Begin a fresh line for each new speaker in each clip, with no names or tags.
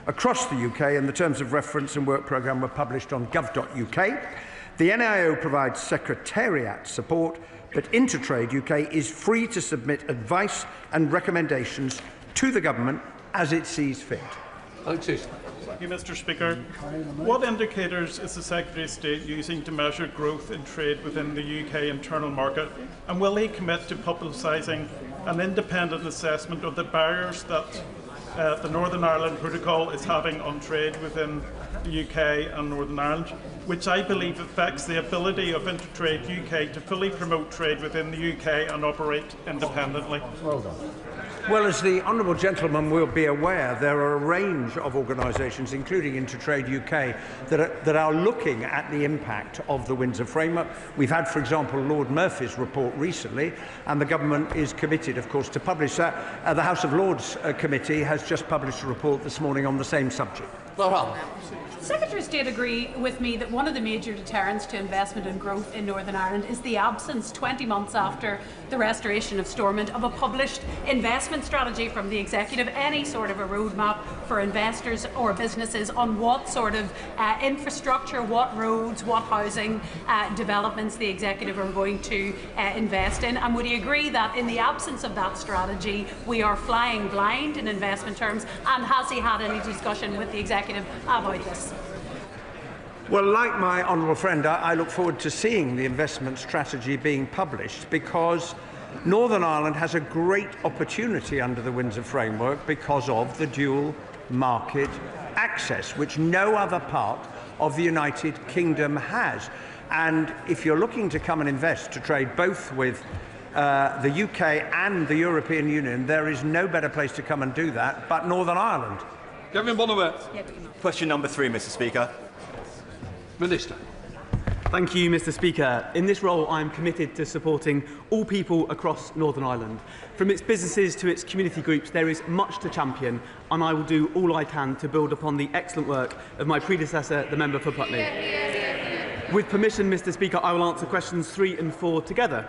across the UK, and the terms of reference and work programme were published on gov.uk. The NIO provides secretariat support, but Intertrade UK is free to submit advice and recommendations to the government as it sees fit.
Thank you, Mr. Speaker. What indicators is the Secretary of State using to measure growth in trade within the UK internal market, and will he commit to publicising an independent assessment of the barriers that the Northern Ireland Protocol is having on trade within the UK and Northern Ireland, which I believe affects the ability of Intertrade UK to fully promote trade within the UK and operate independently?
Well done. Well, as the honourable gentleman will be aware, there are a range of organisations, including Intertrade UK, that are looking at the impact of the Windsor Framework. We've had, for example, Lord Murphy's report recently, and the government is committed, of course, to publish that. The House of Lords Committee has just published a report this morning on the same subject.
Does the Secretary of State agree with me that one of the major deterrents to investment and growth in Northern Ireland is the absence, 20 months after the restoration of Stormont, of a published investment strategy from the Executive, any sort of a roadmap for investors or businesses on what sort of infrastructure, what roads, what housing developments the Executive are going to invest in? And would he agree that in the absence of that strategy we are flying blind in investment terms, and has he had any discussion with the Executive about this?
Well, like my honourable friend, I look forward to seeing the investment strategy being published, because Northern Ireland has a great opportunity under the Windsor Framework because of the dual market access, which no other part of the United Kingdom has. And if you're looking to come and invest, to trade both with the UK and the European Union, there is no better place to come and do that but Northern Ireland.
Kevin Bonaway. Question number 3, Mr. Speaker.
Minister. Thank you, Mr. Speaker. In this role, I am committed to supporting all people across Northern Ireland. From its businesses to its community groups, there is much to champion, and I will do all I can to build upon the excellent work of my predecessor, the member for Putney. With permission, Mr. Speaker, I will answer questions 3 and 4 together.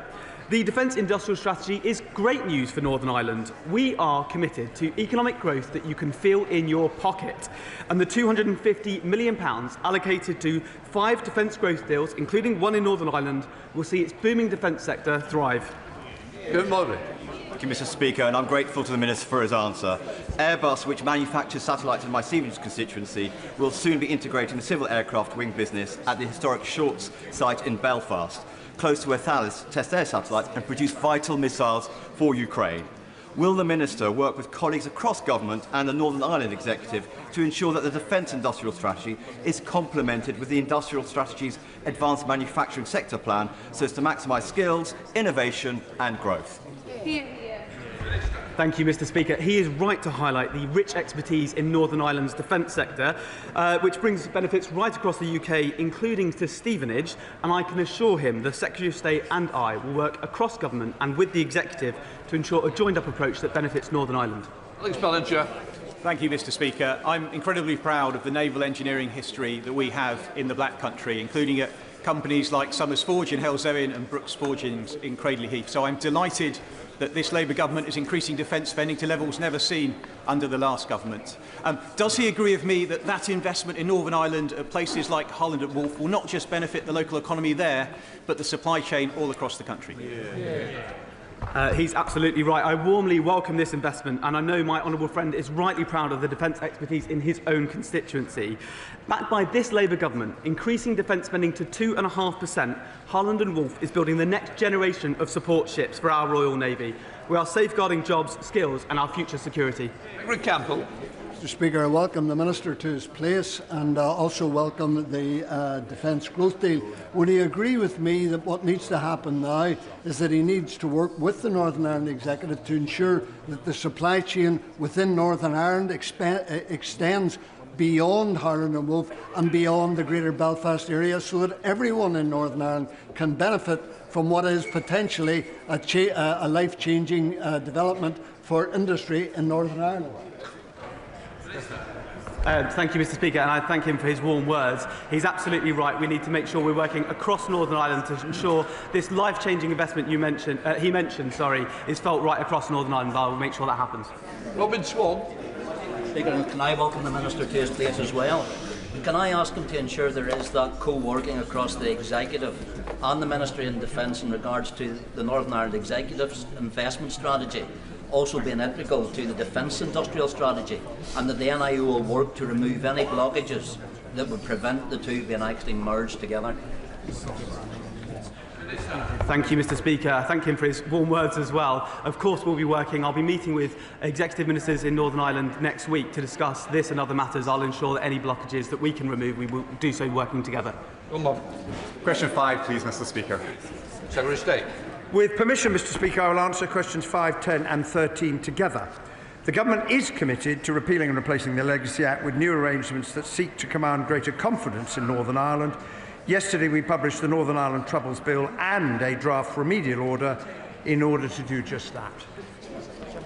The Defence Industrial Strategy is great news for Northern Ireland. We are committed to economic growth that you can feel in your pocket, and the £250 million allocated to 5 defence growth deals, including one in Northern Ireland, will see its booming defence sector thrive.
Good morning. Thank you, Mr. Speaker, and I'm grateful to the Minister for his answer. Airbus, which manufactures satellites in my Stevenage constituency, will soon be integrating the civil aircraft wing business at the historic Shorts site in Belfast, close to where Thales test their satellites and produce vital missiles for Ukraine. Will the Minister work with colleagues across government and the Northern Ireland Executive to ensure that the Defence Industrial Strategy is complemented with the Industrial Strategy's Advanced Manufacturing Sector Plan so as to maximise skills, innovation and growth?
Thank you, Mr. Speaker. He is right to highlight the rich expertise in Northern Ireland's defence sector, which brings benefits right across the UK, including to Stevenage, and I can assure him the Secretary of State and I will work across government and with the Executive to ensure a joined-up approach that benefits Northern Ireland.
Alex Ballinger.
Thank you, Mr. Speaker. I'm incredibly proud of the naval engineering history that we have in the Black Country, including at companies like Summers Forge in Hellsevin and Brooks Forgings in Cradley Heath. So I'm delighted that this Labour government is increasing defence spending to levels never seen under the last government. Does he agree with me that that investment in Northern Ireland at places like Hull and at Wolf will not just benefit the local economy there, but the supply chain all across the country?
He's absolutely right. I warmly welcome this investment, and I know my honourable friend is rightly proud of the defence expertise in his own constituency. Backed by this Labour government, increasing defence spending to 2.5%, Holland and Wolf is building the next generation of support ships for our Royal Navy. We are safeguarding jobs, skills and our future security.
Rick Campbell.
Mr. Speaker, I welcome the Minister to his place and also welcome the Defence Growth Deal. Would he agree with me that what needs to happen now is that he needs to work with the Northern Ireland Executive to ensure that the supply chain within Northern Ireland extends beyond Harland and Wolff and beyond the Greater Belfast area, so that everyone in Northern Ireland can benefit from what is potentially a life-changing development for industry in Northern Ireland?
Thank you, Mr. Speaker, and I thank him for his warm words. He's absolutely right. We need to make sure we're working across Northern Ireland to ensure this life-changing investment he mentioned, is felt right across Northern Ireland. I will make sure that happens.
Robin Swan.
Speaker, and can I welcome the Minister to his place as well? Can I ask him to ensure there is that co-working across the Executive and the Ministry of Defence in regards to the Northern Ireland Executive's investment strategy, also being integral to the Defence Industrial Strategy, and that the NIO will work to remove any blockages that would prevent the two being actually merged together?
Thank you, Mr. Speaker. Thank him for his warm words as well. Of course, we'll be working. I'll be meeting with executive ministers in Northern Ireland next week to discuss this and other matters. I'll ensure that any blockages that we can remove, we will do so working together.
Question 5, please, Mr. Speaker.
Secretary of State.
With permission, Mr. Speaker, I will answer questions 5, 10 and 13 together. The Government is committed to repealing and replacing the Legacy Act with new arrangements that seek to command greater confidence in Northern Ireland. Yesterday we published the Northern Ireland Troubles Bill and a draft remedial order in order to do just that.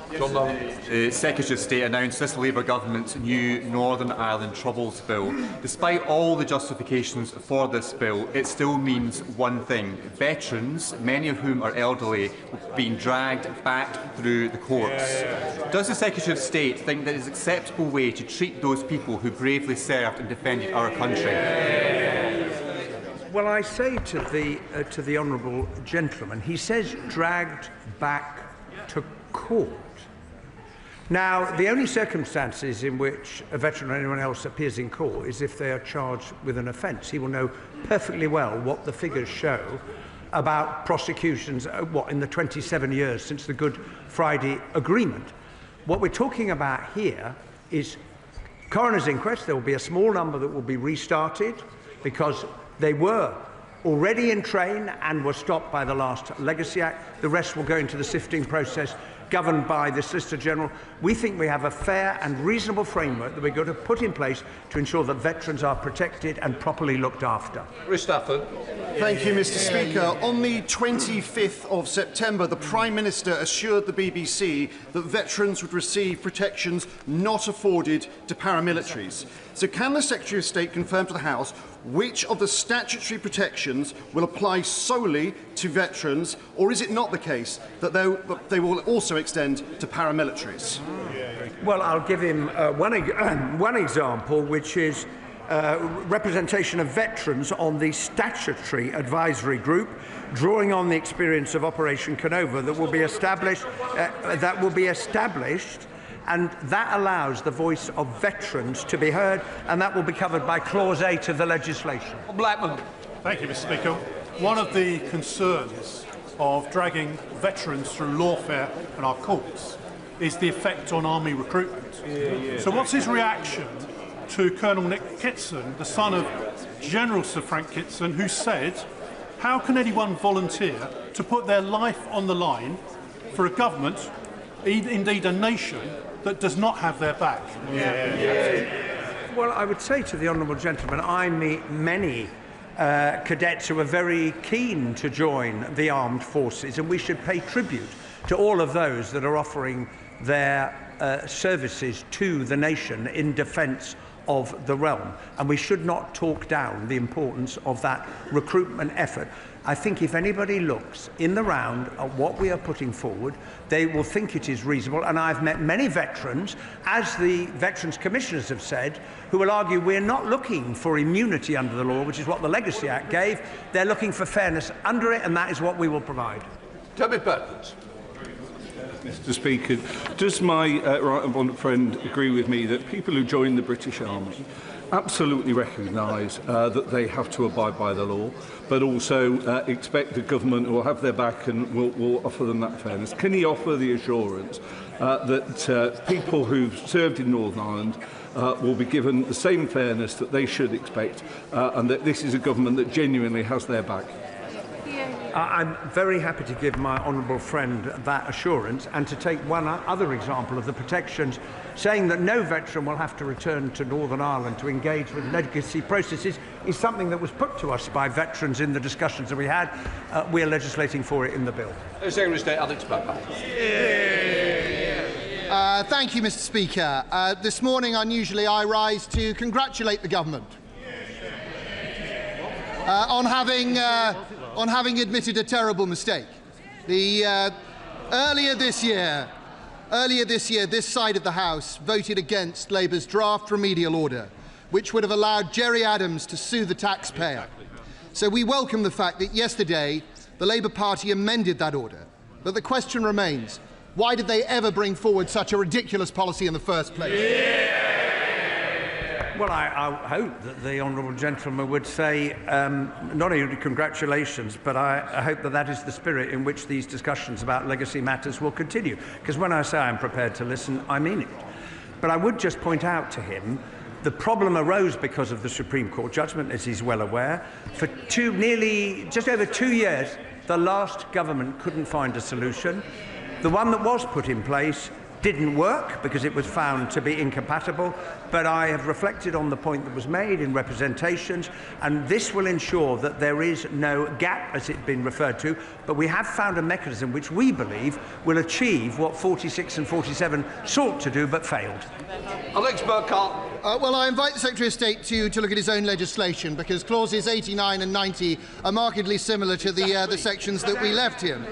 The Secretary of State announced this Labour Government's new Northern Ireland Troubles Bill. Despite all the justifications for this bill, it still means one thing. Veterans, many of whom are elderly, being dragged back through the courts. Does the Secretary of State think that is an acceptable way to treat those people who bravely served and defended our country?
Well, I say to the honourable gentleman, he says dragged back to court. Now, the only circumstances in which a veteran or anyone else appears in court is if they are charged with an offence. He will know perfectly well what the figures show about prosecutions, in the 27 years since the Good Friday Agreement. What we're talking about here is coroner's inquest. There will be a small number that will be restarted because they were already in train and were stopped by the last Legacy Act. The rest will go into the sifting process governed by the Solicitor General. We think we have a fair and reasonable framework that we're going to put in place to ensure that veterans are protected and properly looked after.
Thank you, Mr. Speaker. On the 25th of September, the Prime Minister assured the BBC that veterans would receive protections not afforded to paramilitaries. So can the Secretary of State confirm to the House which of the statutory protections will apply solely to veterans, or is it not the case that they will also extend to paramilitaries?
Well, I'll give him one example, which is representation of veterans on the statutory advisory group, drawing on the experience of Operation Canova that will be established. And that allows the voice of veterans to be heard, and that will be covered by Clause 8 of the legislation.
Blackman.
Thank you, Mr. Speaker. One of the concerns of dragging veterans through lawfare and our courts is the effect on army recruitment. So what's his reaction to Colonel Nick Kitson, the son of General Sir Frank Kitson, who said, how can anyone volunteer to put their life on the line for a government, indeed a nation, that does not have their back?
Well, I would say to the honourable gentleman, I meet many cadets who are very keen to join the armed forces, and we should pay tribute to all of those that are offering their services to the nation in defence of the realm, and we should not talk down the importance of that recruitment effort. I think if anybody looks in the round at what we are putting forward, they will think it is reasonable, and I've met many veterans, as the Veterans Commissioners have said, who will argue we're not looking for immunity under the law, which is what the Legacy Act gave. They're looking for fairness under it, and that is what we will provide.
Toby Perkins.
Mr. Speaker, does my right honourable friend agree with me that people who join the British Army absolutely recognise that they have to abide by the law, but also expect the government will have their back and will offer them that fairness? Can he offer the assurance that people who've served in Northern Ireland will be given the same fairness that they should expect, and that this is a government that genuinely has their back?
I'm very happy to give my honourable friend that assurance, and to take one other example of the protections, saying that no veteran will have to return to Northern Ireland to engage with legacy processes is something that was put to us by veterans in the discussions that we had. We are legislating for it in the bill.
Secretary of State Alex Blackman.
Thank you, Mr. Speaker. This morning, unusually, I rise to congratulate the government on having admitted a terrible mistake. Earlier this year, Earlier this year, this side of the House voted against Labour's draft remedial order, which would have allowed Gerry Adams to sue the taxpayer. So we welcome the fact that yesterday the Labour Party amended that order. But the question remains, why did they ever bring forward such a ridiculous policy in the first place?
Well, I hope that the honourable gentleman would say not only congratulations, but I hope that that is the spirit in which these discussions about legacy matters will continue. Because when I say I'm prepared to listen, I mean it. But I would just point out to him the problem arose because of the Supreme Court judgment, as he's well aware. For just over 2 years, the last government couldn't find a solution. The one that was put in place didn't work because it was found to be incompatible, but I have reflected on the point that was made in representations, and this will ensure that there is no gap, as it's been referred to, but we have found a mechanism which we believe will achieve what 46 and 47 sought to do but failed.
Alex Burkhardt.
Well, I invite the Secretary of State to look at his own legislation, because clauses 89 and 90 are markedly similar to the sections that we left him.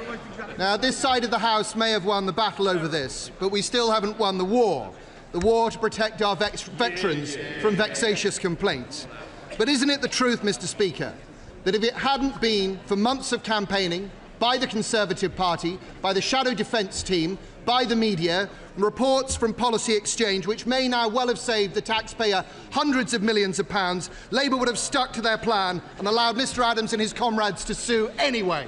Now, this side of the House may have won the battle over this, but we still haven't won the war to protect our veterans from vexatious complaints. But isn't it the truth, Mr. Speaker, that if it hadn't been for months of campaigning by the Conservative Party, by the Shadow Defence team, by the media, and reports from Policy Exchange, which may now well have saved the taxpayer hundreds of millions of pounds, Labour would have stuck to their plan and allowed Mr. Adams and his comrades to sue anyway?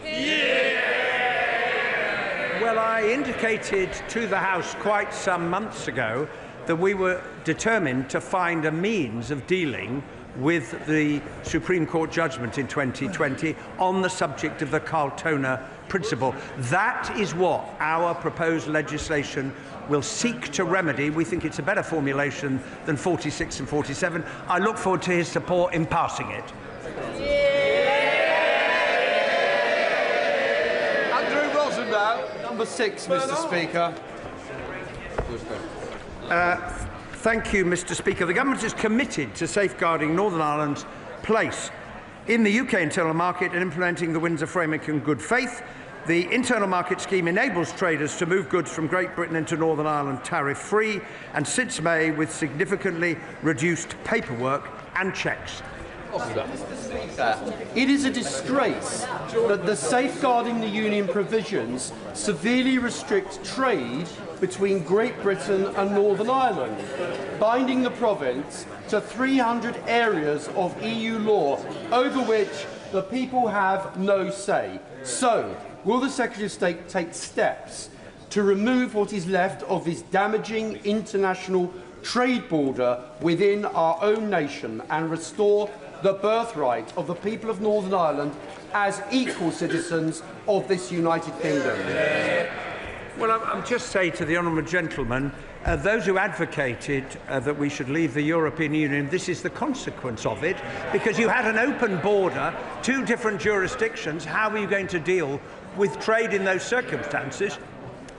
Well, I indicated to the House quite some months ago that we were determined to find a means of dealing with the Supreme Court judgment in 2020 on the subject of the Carltona principle. That is what our proposed legislation will seek to remedy. We think it's a better formulation than 46 and 47. I look forward to his support in passing it.
Number 6, Mr. Speaker.
Thank you, Mr. Speaker. The government is committed to safeguarding Northern Ireland's place in the UK internal market and implementing the Windsor Framework in good faith. The internal market scheme enables traders to move goods from Great Britain into Northern Ireland tariff-free, and since May with significantly reduced paperwork and checks.
It is a disgrace that the Safeguarding the Union provisions severely restrict trade between Great Britain and Northern Ireland, binding the province to 300 areas of EU law over which the people have no say. So, will the Secretary of State take steps to remove what is left of this damaging international trade border within our own nation and restore the birthright of the people of Northern Ireland as equal citizens of this United Kingdom?
Well, I'll just say to the honourable gentleman, those who advocated that we should leave the European Union, this is the consequence of it, because you had an open border, 2 different jurisdictions. How are you going to deal with trade in those circumstances?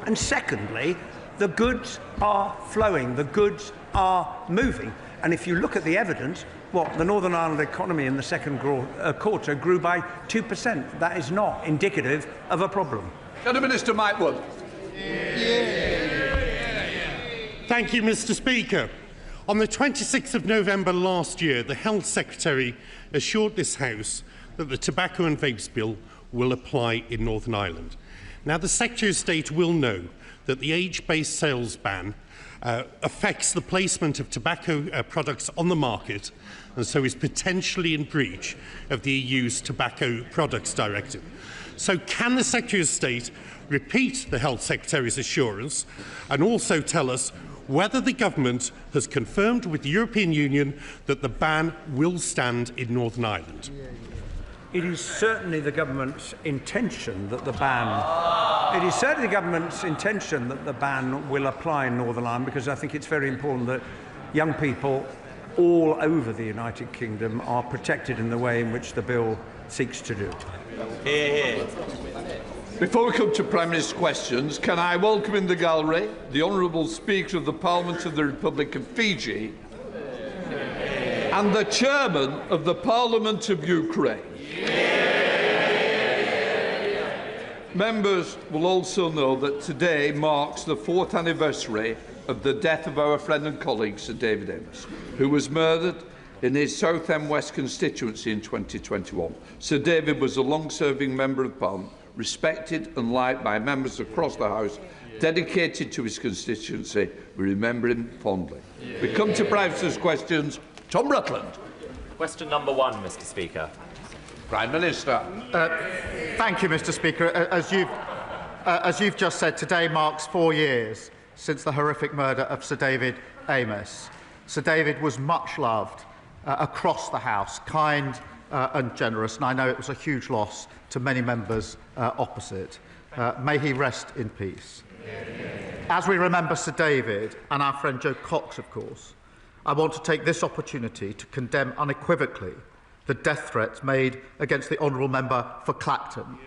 And secondly, the goods are flowing, the goods are moving. And if you look at the evidence, the Northern Ireland economy in the second quarter grew by 2%. That is not indicative of a problem.
Minister Mike Wood.
Thank you, Mr. Speaker. On the 26th of November last year, the Health Secretary assured this House that the Tobacco and Vapes Bill will apply in Northern Ireland. Now, the Secretary of State will know that the age-based sales ban affects the placement of tobacco products on the market, and so is potentially in breach of the EU's Tobacco Products Directive. So can the Secretary of State repeat the Health Secretary's assurance and also tell us whether the government has confirmed with the European Union that the ban will stand in Northern Ireland?
It is certainly the government's intention that the ban. It is certainly the government's intention that the ban will apply in Northern Ireland, because I think it's very important that young people all over the United Kingdom are protected in the way in which the bill seeks to do.
Before we come to Prime Minister's questions, can I welcome in the gallery the Honourable Speaker of the Parliament of the Republic of Fiji and the Chairman of the Parliament of Ukraine. Members will also know that today marks the 4th anniversary of the death of our friend and colleague Sir David Amos, who was murdered in his Southend West constituency in 2021. Sir David was a long-serving Member of Parliament, respected and liked by members across the House, dedicated to his constituency. We remember him fondly. We come to Prime Minister's questions. Tom Rutland.
Question number 1, Mr. Speaker.
Prime Minister.
Thank you, Mr. Speaker. As you've just said, today marks 4 years since the horrific murder of Sir David Amos. Sir David was much loved across the House, kind and generous, and I know it was a huge loss to many members opposite. May he rest in peace. As we remember Sir David and our friend Joe Cox, of course, I want to take this opportunity to condemn unequivocally the death threats made against the honourable member for Clacton.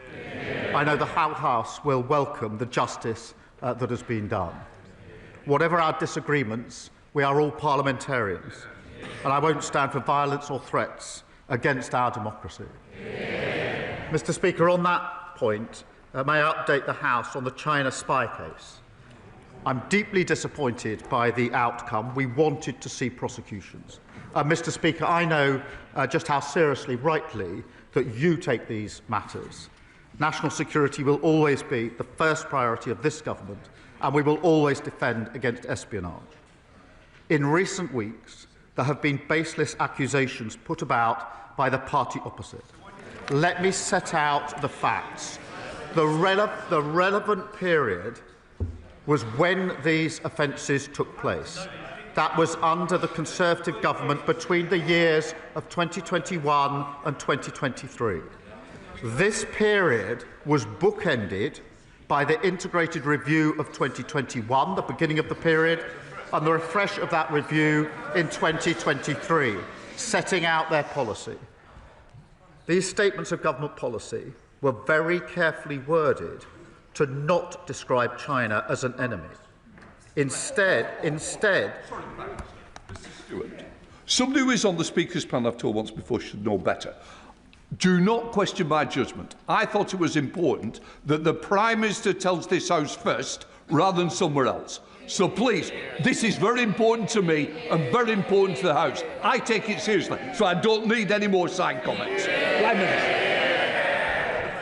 I know the House will welcome the justice that has been done. Whatever our disagreements, we are all parliamentarians, and I won't stand for violence or threats against our democracy. Mr. Speaker, on that point, may I update the House on the China spy case? I'm deeply disappointed by the outcome. We wanted to see prosecutions. Mr. Speaker, I know just how seriously, rightly, that you take these matters. National security will always be the first priority of this government, and we will always defend against espionage. In recent weeks, there have been baseless accusations put about by the party opposite. Let me set out the facts. The relevant period was when these offences took place. That was under the Conservative government between the years of 2021 and 2023. This period was bookended by the integrated review of 2021, the beginning of the period, and the refresh of that review in 2023, setting out their policy. These statements of government policy were very carefully worded to not describe China as an enemy. Instead,
somebody who is on the Speaker's panel, I've told once before, should know better. Do not question my judgment. I thought it was important that the Prime Minister tells this House first rather than somewhere else. So please, this is very important to me and very important to the House. I take it seriously, so I don't need any more side comments. Prime Minister.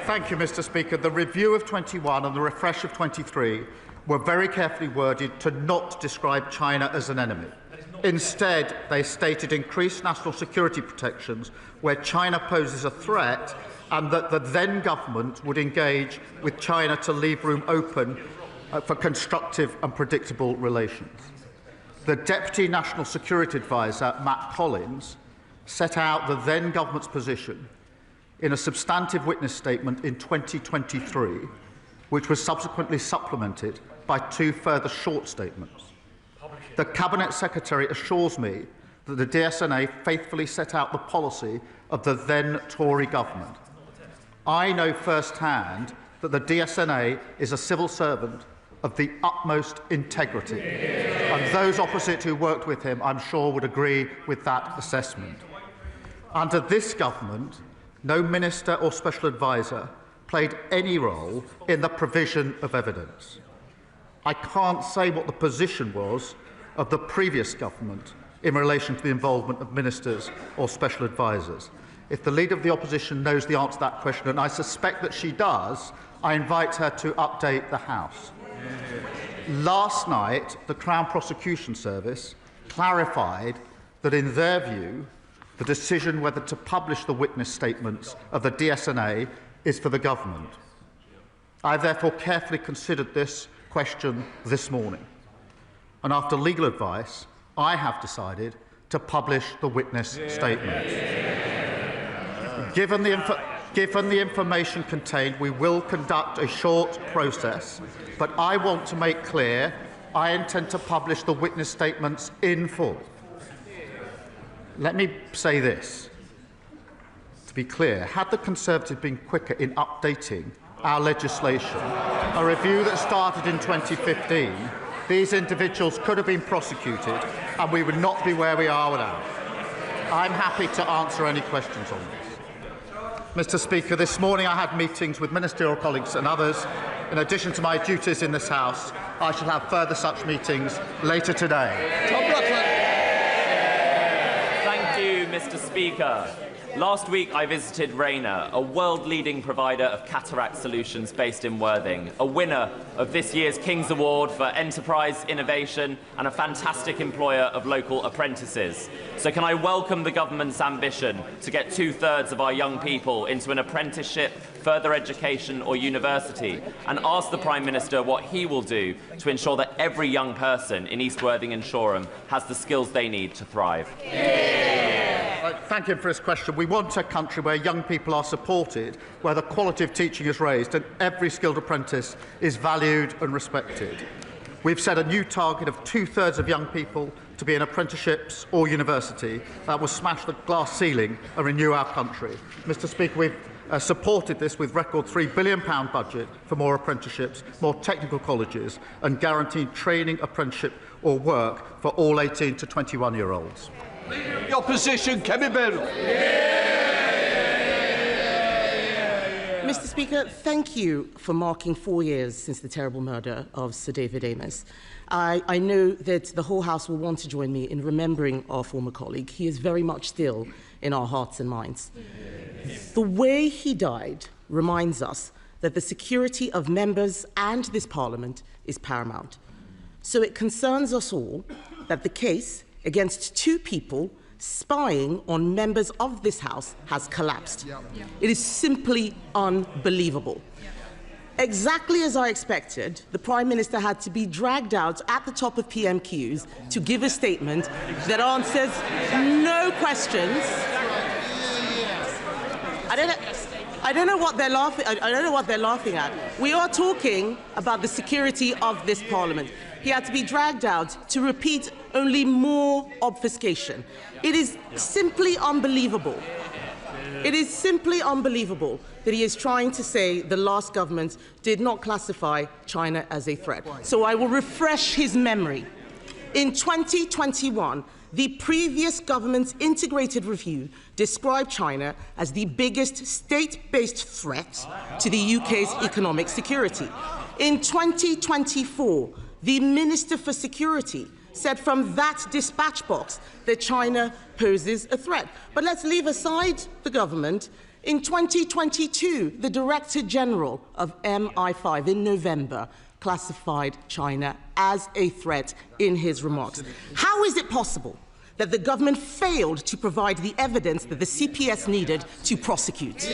Thank you, Mr. Speaker. The review of 21 and the refresh of 23 were very carefully worded to not describe China as an enemy. Instead, they stated increased national security protections where China poses a threat, and that the then government would engage with China to leave room open for constructive and predictable relations. The Deputy National Security Advisor, Matt Collins, set out the then government's position in a substantive witness statement in 2023, which was subsequently supplemented by 2 further short statements. The Cabinet Secretary assures me that the DSNA faithfully set out the policy of the then Tory government. I know firsthand that the DSNA is a civil servant of the utmost integrity, and those opposite who worked with him, I'm sure, would agree with that assessment. Under this government, no minister or special advisor played any role in the provision of evidence. I can't say what the position was of the previous government in relation to the involvement of ministers or special advisers. If the Leader of the Opposition knows the answer to that question, and I suspect that she does, I invite her to update the House. Last night, the Crown Prosecution Service clarified that, in their view, the decision whether to publish the witness statements of the DSNA is for the government. I have therefore carefully considered this question this morning, and after legal advice, I have decided to publish the witness statements. Given the information contained, we will conduct a short process, but I want to make clear I intend to publish the witness statements in full. Let me say this. To be clear, had the Conservatives been quicker in updating our legislation, a review that started in 2015, these individuals could have been prosecuted and we would not be where we are now. I'm happy to answer any questions on this. Mr. Speaker, this morning I had meetings with ministerial colleagues and others. In addition to my duties in this House, I shall have further such meetings later today.
Thank you, Mr. Speaker. Last week I visited Rayner, a world-leading provider of cataract solutions based in Worthing, a winner of this year's King's Award for Enterprise Innovation and a fantastic employer of local apprentices. So can I welcome the government's ambition to get 2/3 of our young people into an apprenticeship, further education or university, and ask the Prime Minister what he will do to ensure that every young person in East Worthing and Shoreham has the skills they need to thrive?
Thank him for his question. We want a country where young people are supported, where the quality of teaching is raised and every skilled apprentice is valued and respected. We've set a new target of 2/3 of young people to be in apprenticeships or university. That will smash the glass ceiling and renew our country. Mr. Speaker, we've supported this with record £3 billion budget for more apprenticeships, more technical colleges and guaranteed training, apprenticeship or work for all 18 to 21-year-olds.
The opposition, Kemi Bell.
Mr. Speaker, thank you for marking 4 years since the terrible murder of Sir David Amess. I know that the whole House will want to join me in remembering our former colleague. He is very much still in our hearts and minds. The way he died reminds us that the security of members and this Parliament is paramount. So it concerns us all that the case against 2 people spying on members of this House has collapsed. It is simply unbelievable. Exactly as I expected, the Prime Minister had to be dragged out at the top of PMQs to give a statement that answers no questions. I don't know what they're laughing. I don't know what they're laughing at. We are talking about the security of this Parliament. He had to be dragged out to repeat only more obfuscation. It is simply unbelievable. It is simply unbelievable that he is trying to say the last government did not classify China as a threat. So I will refresh his memory. In 2021, the previous government's integrated review described China as the biggest state-based threat to the UK's economic security. In 2024, the Minister for Security said from that dispatch box that China poses a threat. But let's leave aside the government. In 2022, the Director General of MI5 in November classified China as a threat in his remarks. How is it possible that the government failed to provide the evidence that the CPS needed to prosecute?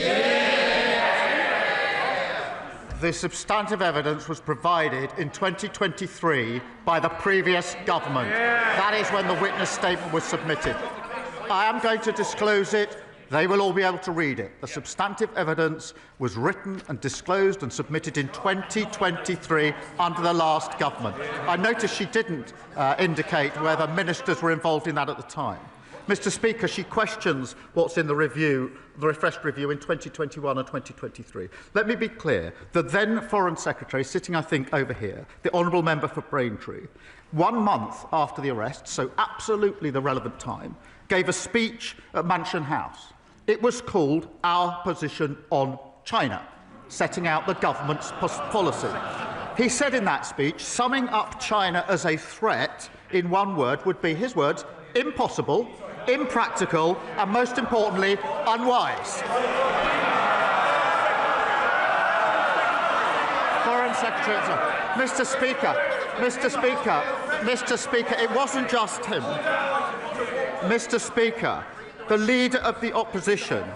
The substantive evidence was provided in 2023 by the previous government. That is when the witness statement was submitted. I am going to disclose it. They will all be able to read it. The substantive evidence was written and disclosed and submitted in 2023 under the last government. I noticed she didn't indicate whether ministers were involved in that at the time. Mr. Speaker, she questions what's in the review, the refreshed review in 2021 and 2023. Let me be clear. The then Foreign Secretary, sitting, I think, over here, the Honourable Member for Braintree, 1 month after the arrest, so absolutely the relevant time, gave a speech at Mansion House. It was called Our Position on China, setting out the government's policy. He said in that speech, summing up China as a threat in one word would be, his words, impossible, impractical and, most importantly, unwise. Foreign Secretary, Mr. Speaker, it wasn't just him. Mr. Speaker, the Leader of the Opposition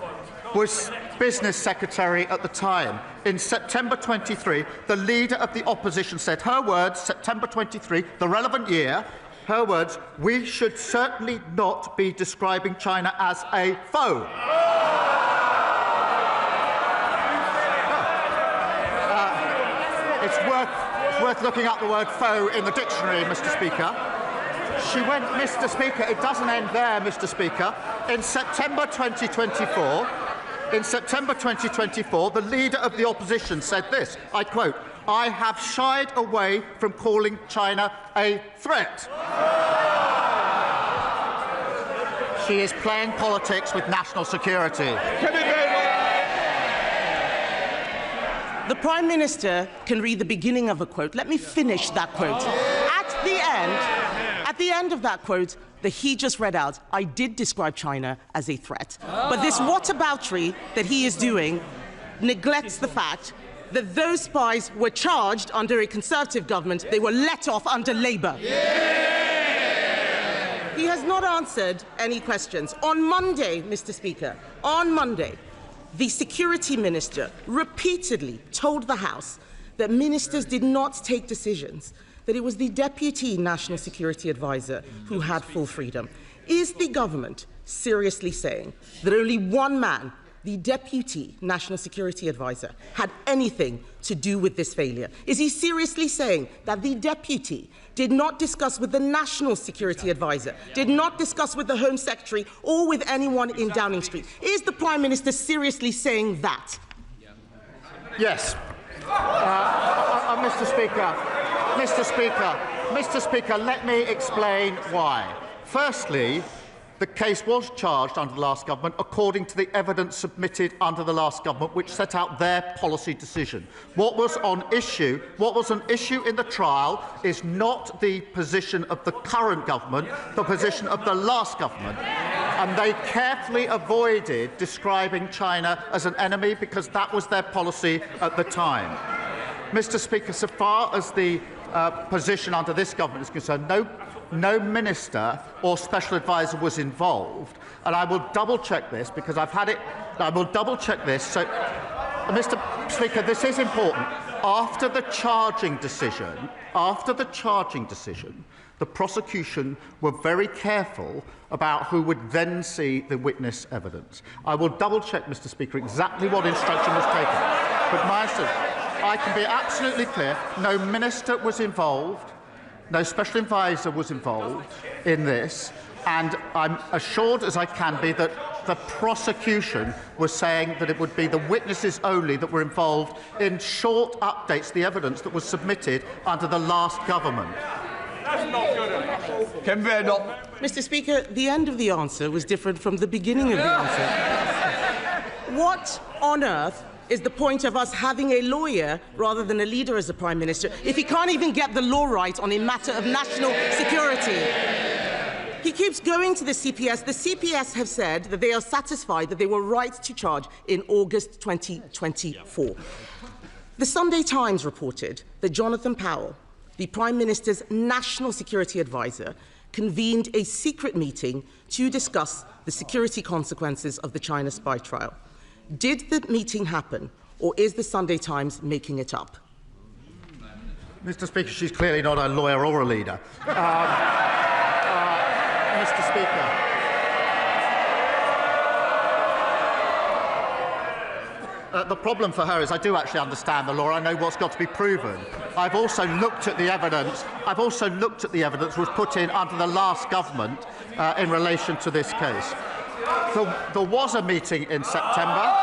was Business Secretary at the time. In September 23, the Leader of the Opposition said, her words, September 23, the relevant year, her words, we should certainly not be describing China as a foe. It's worth looking up the word foe in the dictionary, Mr. Speaker. She went, Mr. Speaker, it doesn't end there, Mr. Speaker. In September 2024, the Leader of the Opposition said this, I quote, I have shied away from calling China a threat. She is playing politics with national security.
The Prime Minister can read the beginning of a quote. Let me finish that quote. At the end of that quote that he just read out, I did describe China as a threat. But this whataboutery that he is doing neglects the fact that those spies were charged under a Conservative government. They were let off under Labour. He has not answered any questions. On Monday, Mr. Speaker, on Monday, the Security Minister repeatedly told the House that ministers did not take decisions, that it was the Deputy National Security Advisor who had full freedom. Is the government seriously saying that only one man, the Deputy National Security Advisor, had anything to do with this failure? Is he seriously saying that the Deputy did not discuss with the National Security Advisor, did not discuss with the Home Secretary or with anyone in Downing Street? Is the Prime Minister seriously saying that?
Yes. Mr. Speaker, let me explain why. Firstly, the case was charged under the last government according to the evidence submitted under the last government, which set out their policy decision. What was an issue in the trial is not the position of the current government, the position of the last government. And they carefully avoided describing China as an enemy because that was their policy at the time. Mr. Speaker, so far as the position under this government is concerned, no minister or special advisor was involved, and I will double-check this because I've had it. I will double-check this. So, Mr. Speaker, this is important. After the charging decision, the prosecution were very careful about who would then see the witness evidence. I will double-check, Mr. Speaker, exactly what instruction was taken. But I can be absolutely clear: no minister was involved. No special advisor was involved in this, and I'm assured as I can be that the prosecution was saying that it would be the witnesses only that were involved in short updates to the evidence that was submitted under the last government.
That's not good enough. Mr. Speaker, the end of the answer was different from the beginning of the answer. What on earth is the point of us having a lawyer rather than a leader as the Prime Minister if he can't even get the law right on a matter of national security? He keeps going to the CPS. The CPS have said that they are satisfied that they were right to charge in August 2024. The Sunday Times reported that Jonathan Powell, the Prime Minister's national security advisor, convened a secret meeting to discuss the security consequences of the China spy trial. Did the meeting happen, or is the Sunday Times making it up?
Mr. Speaker, she's clearly not a lawyer or a leader. Mr. Speaker. The problem for her is I do actually understand the law. I know what's got to be proven. I've also looked at the evidence. Which was put in under the last government in relation to this case. There was a meeting in September.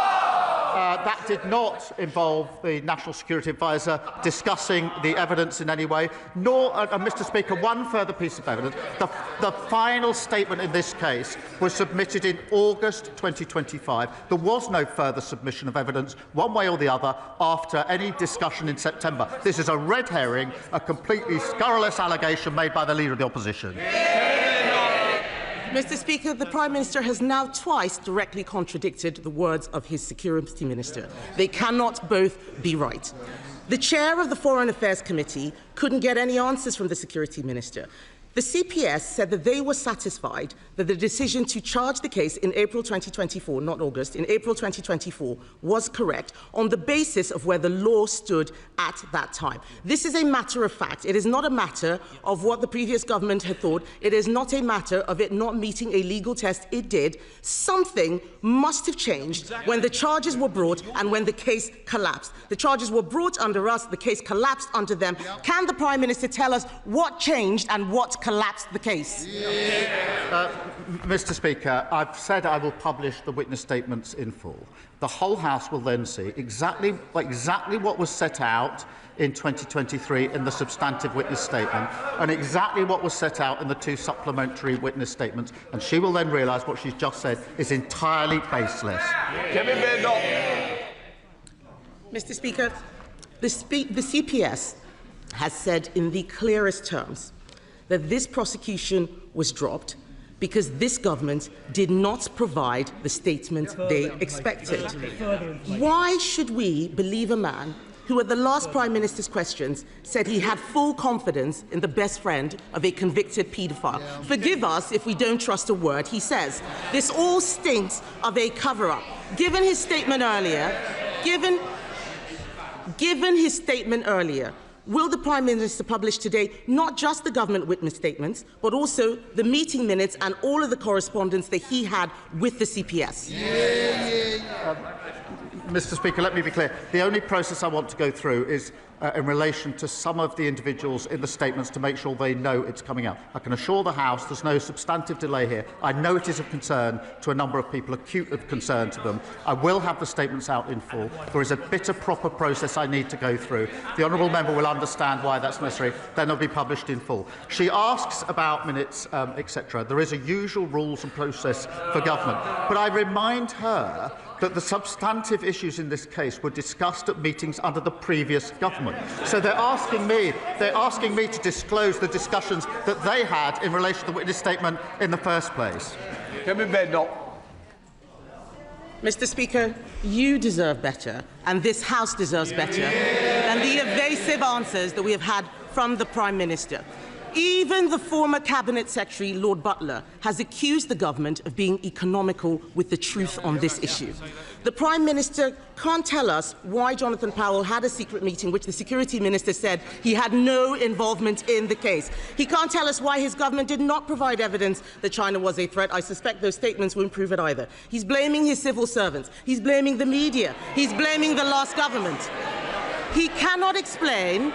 That did not involve the National Security Advisor discussing the evidence in any way, nor, Mr. Speaker, one further piece of evidence. The final statement in this case was submitted in August 2025. There was no further submission of evidence, one way or the other, after any discussion in September. This is a red herring, a completely scurrilous allegation made by the Leader of the Opposition.
Mr. Speaker, the Prime Minister has now twice directly contradicted the words of his Security Minister. They cannot both be right. The chair of the Foreign Affairs Committee couldn't get any answers from the Security Minister. The CPS said that they were satisfied that the decision to charge the case in April 2024, not August, in April 2024, was correct on the basis of where the law stood at that time. This is a matter of fact. It is not a matter of what the previous government had thought. It is not a matter of it not meeting a legal test. It did. Something must have changed when the charges were brought and when the case collapsed. The charges were brought under us. The case collapsed under them. Can the Prime Minister tell us what changed and what collapsed the case?
Mr. Speaker, I've said I will publish the witness statements in full. The whole House will then see exactly what was set out in 2023 in the substantive witness statement and exactly what was set out in the two supplementary witness statements, and she will then realise what she's just said is entirely baseless.
Mr. Speaker, The CPS has said in the clearest terms that this prosecution was dropped because this government did not provide the statement they expected. Why should we believe a man who at the last Prime Minister's questions said he had full confidence in the best friend of a convicted paedophile? Forgive us if we don't trust a word he says. This all stinks of a cover-up. Given his statement earlier, will the Prime Minister publish today not just the government witness statements, but also the meeting minutes and all of the correspondence that he had with the CPS?
Mr. Speaker, let me be clear. The only process I want to go through is in relation to some of the individuals in the statements to make sure they know it's coming out. I can assure the House there's no substantive delay here. I know it is of concern to a number of people, acute of concern to them. I will have the statements out in full. There is a bit of proper process I need to go through. The honourable member will understand why that's necessary. Then they'll be published in full. She asks about minutes, etc. There is a usual rules and process for government. But I remind her that the substantive issues in this case were discussed at meetings under the previous government. So they're asking me to disclose the discussions that they had in relation to the witness statement in the first place.
Mr. Speaker, you deserve better, and this House deserves better than the evasive answers that we have had from the Prime Minister. Even the former Cabinet Secretary, Lord Butler, has accused the government of being economical with the truth on this issue. The Prime Minister can't tell us why Jonathan Powell had a secret meeting which the Security Minister said he had no involvement in the case. He can't tell us why his government did not provide evidence that China was a threat. I suspect those statements won't prove it either. He's blaming his civil servants. He's blaming the media. He's blaming the last government. He cannot explain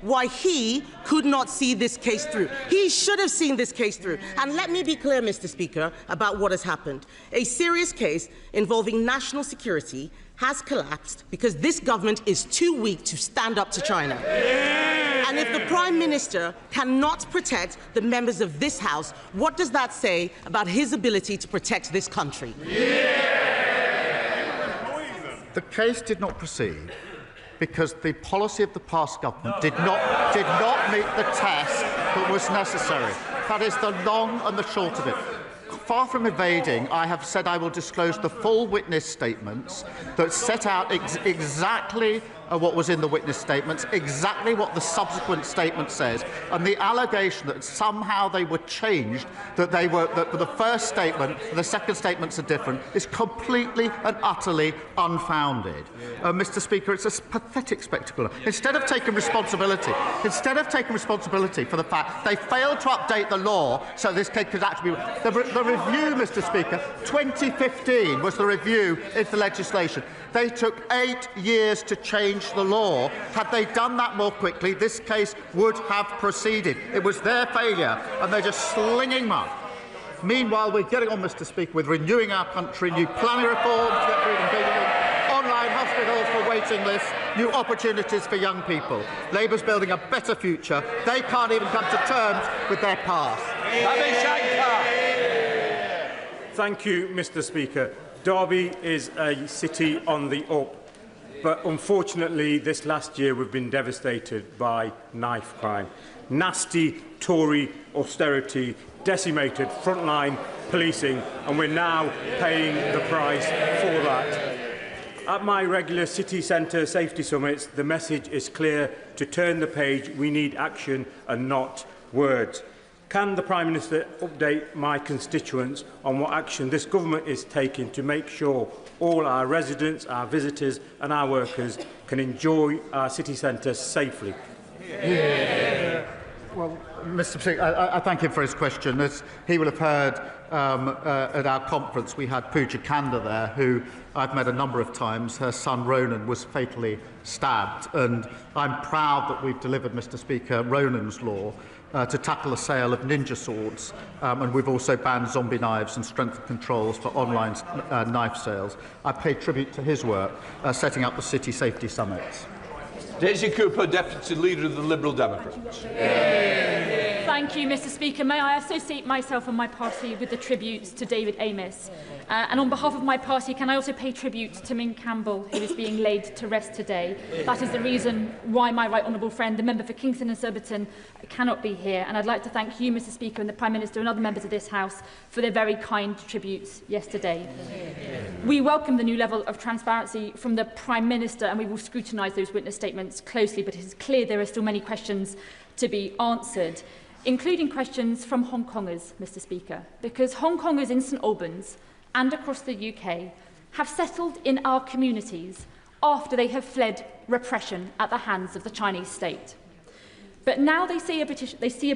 why he could not see this case through. He should have seen this case through. And let me be clear, Mr. Speaker, about what has happened. A serious case involving national security has collapsed because this government is too weak to stand up to China. And if the Prime Minister cannot protect the members of this House, what does that say about his ability to protect this country?
The case did not proceed because the policy of the past government did not meet the test that was necessary. That is the long and the short of it. Far from evading, I have said I will disclose the full witness statements that set out exactly what was in the witness statements, exactly what the subsequent statement says, and the allegation that somehow they were changed, that the first statement and the second statements are different, is completely and utterly unfounded. Mr. Speaker, it's a pathetic spectacle. Instead of taking responsibility for the fact they failed to update the law so this case could actually be the review, Mr. Speaker, 2015 was the review into legislation. They took 8 years to change the law. Had they done that more quickly, this case would have proceeded. It was their failure, and they're just slinging mud. Meanwhile, we're getting on, Mr. Speaker, with renewing our country, new planning reforms, get rid of building, online hospitals for waiting lists, new opportunities for young people. Labour's building a better future. They can't even come to terms with their past.
Thank you, Mr. Speaker. Derby is a city on the up, but unfortunately this last year we've been devastated by knife crime. Nasty Tory austerity decimated frontline policing, and we're now paying the price for that. At my regular city centre safety summits, the message is clear: to turn the page, we need action and not words. Can the Prime Minister update my constituents on what action this government is taking to make sure all our residents, our visitors and our workers can enjoy our city centre safely?
Well, Mr. Speaker, I thank him for his question. As he will have heard at our conference, we had Pooja Kanda there, who I've met a number of times. Her son Ronan was fatally stabbed, and I'm proud that we've delivered, Mr. Speaker, Ronan's law to tackle the sale of ninja swords, and we've also banned zombie knives and strengthened controls for online knife sales. I pay tribute to his work setting up the City Safety Summits.
Daisy Cooper, Deputy Leader of the Liberal Democrats.
Thank you, Mr. Speaker. May I associate myself and my party with the tributes to David Amess? And on behalf of my party, can I also pay tribute to Ming Campbell, who is being laid to rest today? That is the reason why my right honourable friend, the member for Kingston and Surbiton, cannot be here. And I'd like to thank you, Mr. Speaker, and the Prime Minister and other members of this House for their very kind tributes yesterday. We welcome the new level of transparency from the Prime Minister, and we will scrutinise those witness statements closely, but it is clear there are still many questions to be answered, including questions from Hong Kongers, Mr. Speaker, because Hong Kongers in St Albans and across the UK have settled in our communities after they have fled repression at the hands of the Chinese state. But now they see a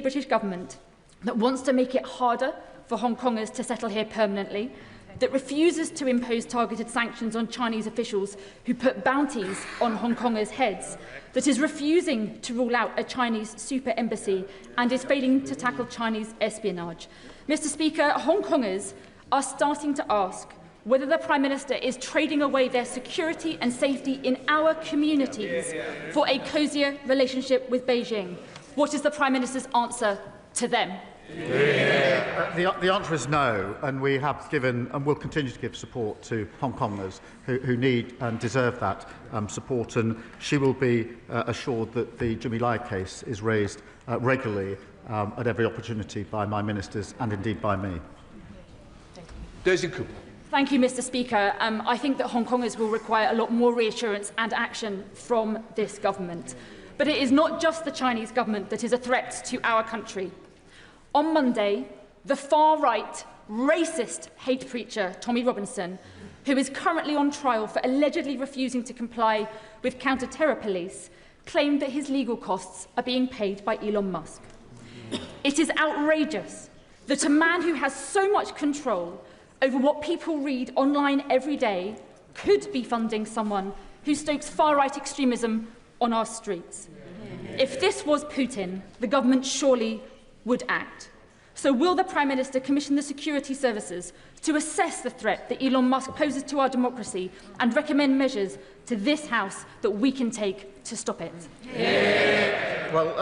British government that wants to make it harder for Hong Kongers to settle here permanently, that refuses to impose targeted sanctions on Chinese officials who put bounties on Hong Kongers' heads, that is refusing to rule out a Chinese super embassy and is failing to tackle Chinese espionage. Mr. Speaker, Hong Kongers are starting to ask whether the Prime Minister is trading away their security and safety in our communities for a cosier relationship with Beijing. What is the Prime Minister's answer to them?
The answer is no, and we have given and will continue to give support to Hong Kongers who need and deserve that support, and she will be assured that the Jimmy Lai case is raised regularly at every opportunity by my ministers and indeed by me.
Daisy Cooper.
Thank you, Mr. Speaker. I think that Hong Kongers will require a lot more reassurance and action from this government. But it is not just the Chinese government that is a threat to our country. On Monday, the far-right, racist hate preacher Tommy Robinson, who is currently on trial for allegedly refusing to comply with counter-terror police, claimed that his legal costs are being paid by Elon Musk. It is outrageous that a man who has so much control over what people read online every day could be funding someone who stokes far-right extremism on our streets. If this was Putin, the government surely would act. So will the Prime Minister commission the security services to assess the threat that Elon Musk poses to our democracy and recommend measures to this House that we can take to stop it?
Well,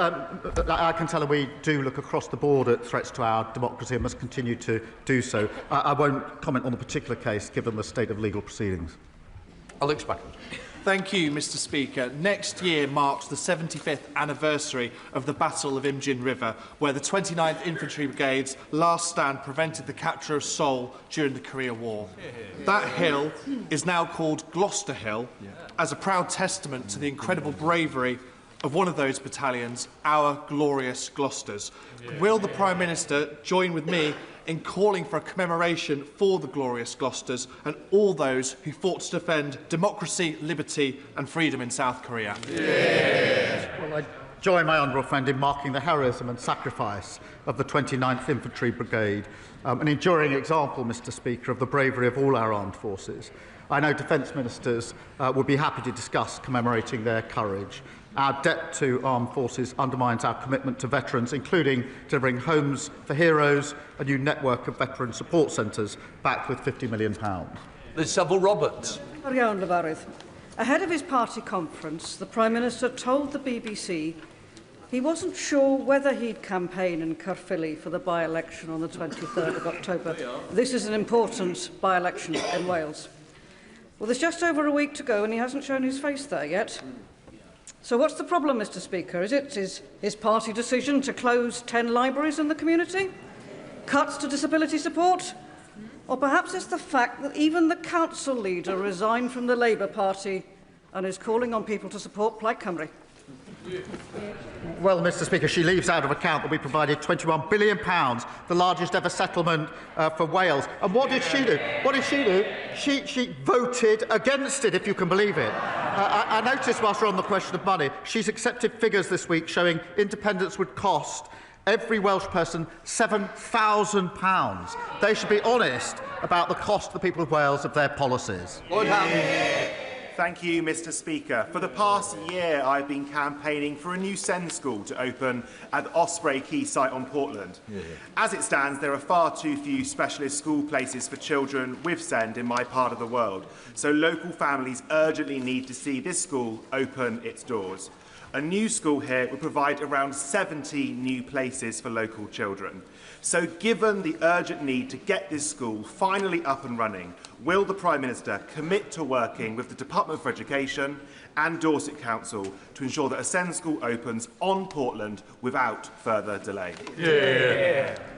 I can tell her we do look across the board at threats to our democracy and must continue to do so. I won't comment on the particular case, given the state of legal proceedings.
Alex Backen.
Thank you, Mr. Speaker. Next year marks the 75th anniversary of the Battle of Imjin River, where the 29th Infantry Brigade's last stand prevented the capture of Seoul during the Korea War. That hill is now called Gloucester Hill, as a proud testament to the incredible bravery of one of those battalions, our glorious Gloucesters. Will the Prime Minister join with me in calling for a commemoration for the glorious Gloucesters and all those who fought to defend democracy, liberty and freedom in South Korea?
Well, I join my honourable friend in marking the heroism and sacrifice of the 29th Infantry Brigade, an enduring example, Mr. Speaker, of the bravery of all our armed forces. I know Defence Ministers would be happy to discuss commemorating their courage. Our debt to armed forces undermines our commitment to veterans, including delivering homes for heroes, a new network of veteran support centres backed with £50 million.
Liz Saville-Roberts.
Ahead of his party conference, the Prime Minister told the BBC he wasn't sure whether he'd campaign in Caerphilly for the by-election on the 23rd of October. This is an important by-election in Wales. Well, there's just over a week to go and he hasn't shown his face there yet. So what's the problem, Mr. Speaker? Is it his party decision to close 10 libraries in the community? Cuts to disability support? Or perhaps it's the fact that even the council leader resigned from the Labour Party and is calling on people to support Plaid Cymru?
Well, Mr. Speaker, she leaves out of account that we provided £21 billion, the largest ever settlement for Wales. And what did she do? What did she do? She voted against it, if you can believe it. I noticed, whilst we're on the question of money, she's accepted figures this week showing independence would cost every Welsh person £7,000. They should be honest about the cost to the people of Wales of their policies.
Lloyd Hammond.
Thank you, Mr. Speaker. For the past year, I've been campaigning for a new SEND school to open at the Osprey Quay site on Portland. As it stands, there are far too few specialist school places for children with SEND in my part of the world, so local families urgently need to see this school open its doors. A new school here would provide around 70 new places for local children. So given the urgent need to get this school finally up and running, will the Prime Minister commit to working with the Department for Education and Dorset Council to ensure that a SEND school opens on Portland without further delay?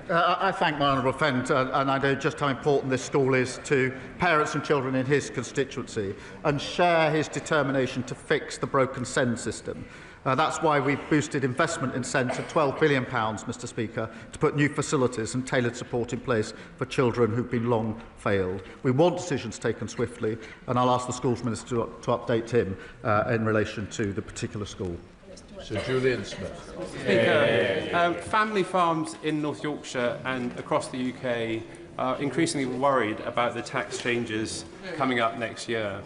I thank my honourable friend, and I know just how important this school is to parents and children in his constituency, and share his determination to fix the broken SEND system. That's why we've boosted investment in SEND to £12 billion, Mr. Speaker, to put new facilities and tailored support in place for children who've been long failed. We want decisions taken swiftly, and I'll ask the Schools Minister to update him in relation to the particular school.
Sir Julian Smith.
Speaker, family farms in North Yorkshire and across the UK are increasingly worried about the tax changes coming up next year.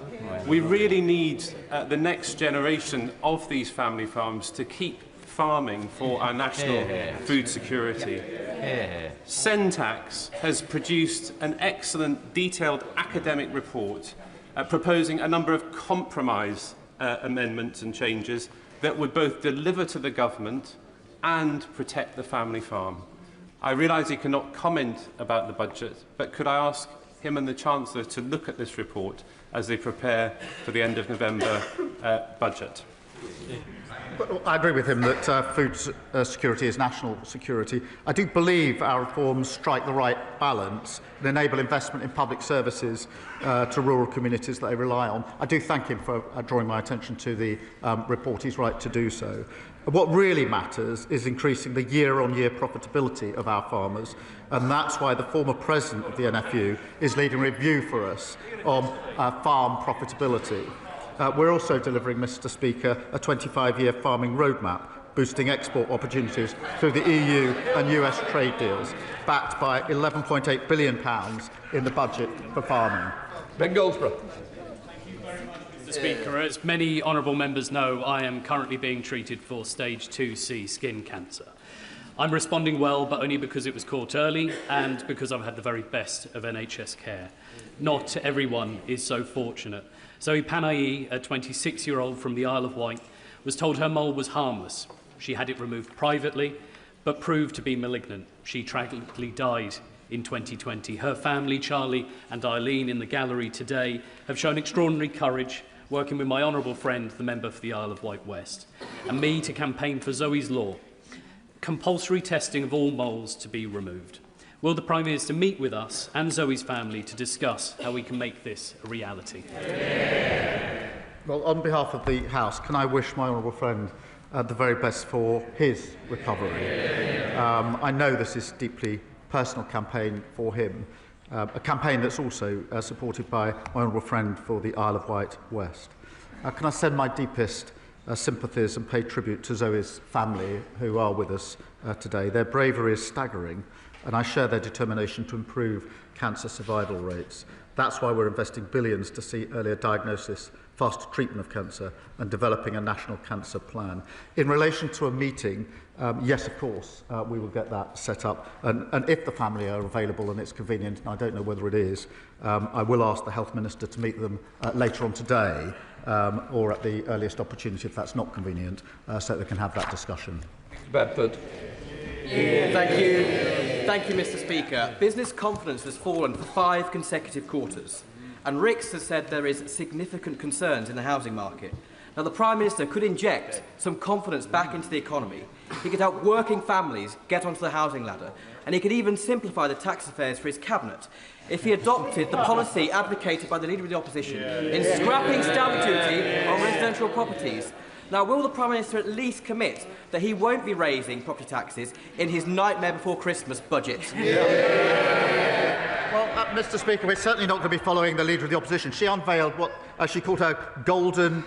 We really need the next generation of these family farms to keep farming for our national food security. SEND Tax has produced an excellent, detailed academic report proposing a number of compromise amendments and changes that would both deliver to the government and protect the family farm. I realise he cannot comment about the budget, but could I ask him and the Chancellor to look at this report as they prepare for the end of November budget?
I agree with him that food security is national security. I do believe our reforms strike the right balance and enable investment in public services to rural communities that they rely on. I do thank him for drawing my attention to the report. He's right to do so. What really matters is increasing the year-on-year profitability of our farmers, and that's why the former president of the NFU is leading a review for us on farm profitability. We're also delivering, Mr. Speaker, a 25-year farming roadmap, boosting export opportunities through the EU and US trade deals, backed by £11.8 billion in the budget for farming.
Ben Goldsborough.
Mr. Speaker, as many honourable members know, I am currently being treated for stage 2C skin cancer. I'm responding well, but only because it was caught early and because I've had the very best of NHS care. Not everyone is so fortunate. Zoe Panayi, a 26-year-old from the Isle of Wight, was told her mole was harmless. She had it removed privately, but proved to be malignant. She tragically died in 2020. Her family, Charlie and Eileen, in the gallery today, have shown extraordinary courage, working with my honourable friend, the member for the Isle of Wight West, and me to campaign for Zoe's law, compulsory testing of all moles to be removed. Will the Prime Minister meet with us and Zoe's family to discuss how we can make this a reality?
Well, on behalf of the House, can I wish my honourable friend the very best for his recovery? I know this is a deeply personal campaign for him, a campaign that's also supported by my honourable friend for the Isle of Wight West. Can I send my deepest sympathies and pay tribute to Zoe's family who are with us today. Their bravery is staggering, and I share their determination to improve cancer survival rates. That's why we're investing billions to see earlier diagnosis, faster treatment of cancer, and developing a national cancer plan. In relation to a meeting, yes, of course, we will get that set up. And if the family are available and it's convenient, and I don't know whether it is, I will ask the Health Minister to meet them later on today, or at the earliest opportunity if that's not convenient, so that they can have that discussion.
Bedford.
Thank you, Mr. Speaker. Business confidence has fallen for 5 consecutive quarters, and Rix has said there is significant concerns in the housing market. Now, the Prime Minister could inject some confidence back into the economy. He could help working families get onto the housing ladder, and he could even simplify the tax affairs for his cabinet if he adopted the policy advocated by the Leader of the Opposition in scrapping stamp duty on residential properties. Now, will the Prime Minister at least commit that he won't be raising property taxes in his nightmare before Christmas budget?
Well, Mr. Speaker, we're certainly not going to be following the Leader of the Opposition. She unveiled what she called her golden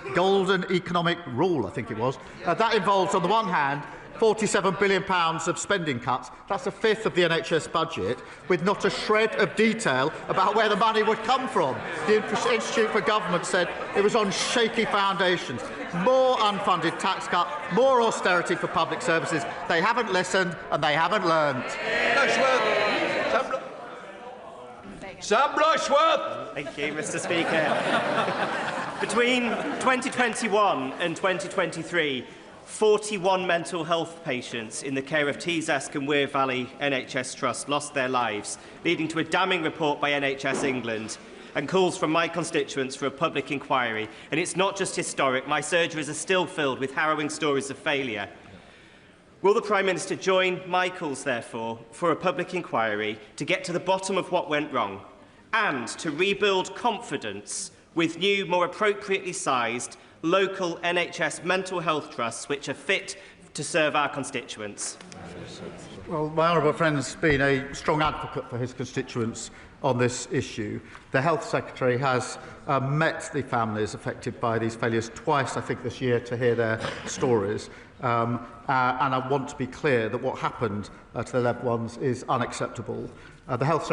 economic rule, I think it was. That involves, on the one hand, £47 billion of spending cuts. That's a fifth of the NHS budget, with not a shred of detail about where the money would come from. The Institute for Government said it was on shaky foundations. More unfunded tax cut, more austerity for public services. They haven't listened and they haven't learned.
Sam Rushworth.
Thank you, Mr. Speaker. Between 2021 and 2023, 41 mental health patients in the care of Tees-Esk and Wear Valley NHS Trust lost their lives, leading to a damning report by NHS England and calls from my constituents for a public inquiry. And it's not just historic. My surgeries are still filled with harrowing stories of failure. Will the Prime Minister join my calls, therefore, for a public inquiry to get to the bottom of what went wrong and to rebuild confidence with new, more appropriately sized local NHS mental health trusts which are fit to serve our constituents?
Well, my honourable friend has been a strong advocate for his constituents on this issue. The Health Secretary has met the families affected by these failures twice, I think, this year to hear their stories. And I want to be clear that what happened to their loved ones is unacceptable. The Health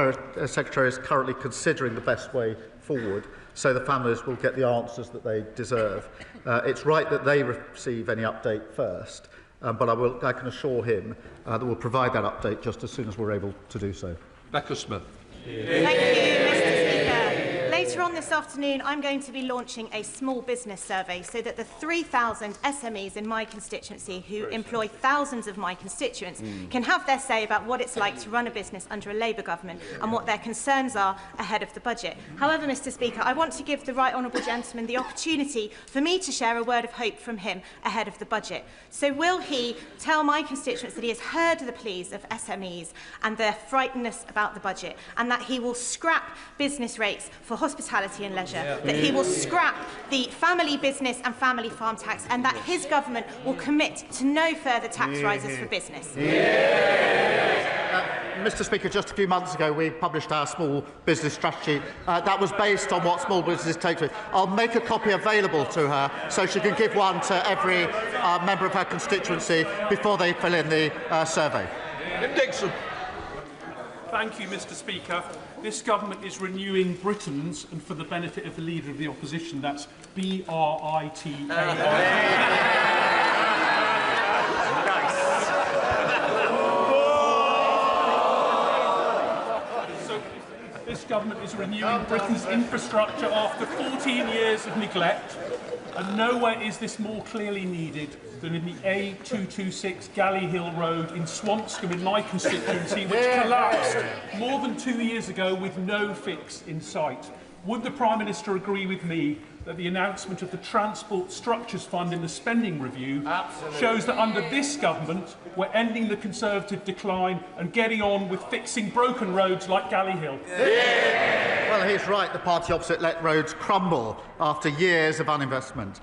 Secretary is currently considering the best way forward, so the families will get the answers that they deserve. It's right that they receive any update first, but I can assure him that we'll provide that update just as soon as we're able to do so.
Becca Smith.
Thank you, Mr. Speaker. Later on this afternoon, I'm going to be launching a small business survey so that the 3,000 SMEs in my constituency who employ thousands of my constituents can have their say about what it's like to run a business under a Labour government and what their concerns are ahead of the budget. However, Mr. Speaker, I want to give the right honourable gentleman the opportunity for me to share a word of hope from him ahead of the budget. So will he tell my constituents that he has heard the pleas of SMEs and their frightenedness about the budget, and that he will scrap business rates for hospitality and leisure, that he will scrap the family business and family farm tax, and that his government will commit to no further tax rises for business?
Mr. Speaker, just a few months ago we published our small business strategy. That was based on what small businesses take to it. I'll make a copy available to her so she can give one to every member of her constituency before they fill in the survey.
Dixon.
Thank you, Mr. Speaker. This government is renewing Britain's, and for the benefit of the Leader of the Opposition, that's So this government is renewing Britain's infrastructure after 14 years of neglect, and nowhere is this more clearly needed than in the A226 Galley Hill Road in Swanscombe in my constituency, which collapsed more than 2 years ago with no fix in sight. Would the Prime Minister agree with me that the announcement of the Transport Structures Fund in the spending review shows that under this government we're ending the Conservative decline and getting on with fixing broken roads like Galley Hill?
Well, he's right. The party opposite let roads crumble after years of uninvestment.